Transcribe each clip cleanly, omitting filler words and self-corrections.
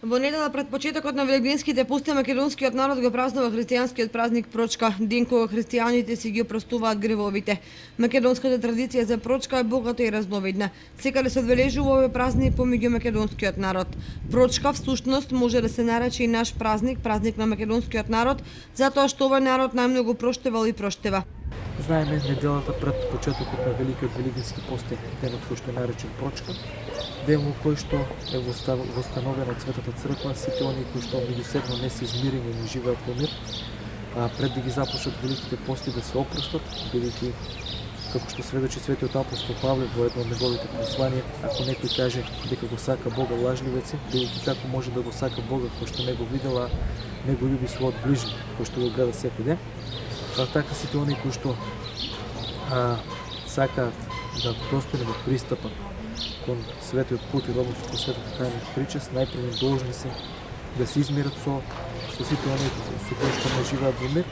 Во недела пред почетокот на велигденските пости македонскиот народ го празнува христијанскиот празник Прочка, ден кога христијаните си ги опростуваат гревовите. Македонската традиција за Прочка е богата и разновидна. Секаде се одбележува овој празник помеѓу македонскиот народ. Прочка всушност може да се нарече и наш празник, празник на македонскиот народ, затоа што овој народ најмногу проштевал и проштева. Знаеме, неделата пред почетокот на Великиот Велигденски пост е денот кој што е наречен Прочка, ден во кој што е востановен од Светата Црква сите оние кои што меѓусебно не се измирени и не живеат во мир, пред да ги започнат великите пости да се опростат, бидејќи како што сведочи светиот апостол Павле во едно од неговите посланија, ако некој каже дека го сака Бога, лажливеци, бидејќи како може да го сака Бога кој што не го видела, не го љуби својот ближен, кој што го гледа секој ден. Така сите оние кои што сакаат да достигнат до пристапот кон светиот пат и робот кон светата тајна причест, најпрво должни се да се измират со сите оние со кои што не живеат во мир,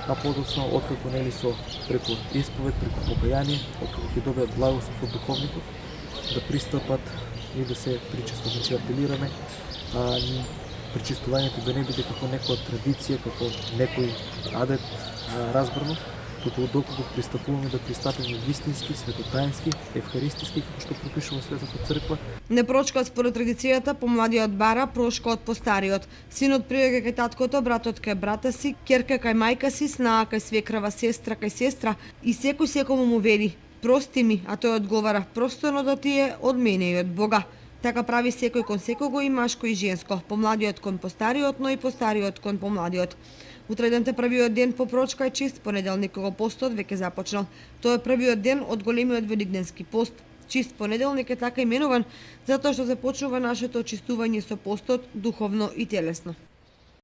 а подоцна откако нели со преку исповед, преку покаяние, откако ќе добијат благослов од духовникот, да пристапат и да се причестат. Значи апелираме причестувањето да не биде како некоја традиција, како некој адет разбрано, туку доколку пристапуваме да пристапиме вистински, светотајнски, евхаристиски, како што пропишува Светата Црква. Не Прочка според традицијата, помладиот бара прошка од постариот. Синот пријаѓа кај таткото, братот кај брата си, ќерка кај мајка си, снаа кај свекрава, сестра кај сестра и секој секому му вели: "Прости ми", а тој одговара: "Простено да ти е од мене и од Бога." Така прави секој кон секого, и машко и женско, помладиот кон постариот, но и постариот кон помладиот. Утре денте првиот ден по Прочка е чист понеделник, кога постот веќе започнал. Тоа е првиот ден од големиот велигденски пост. Чист понеделник е така именуван затоа што започнува нашето очистување со постот духовно и телесно.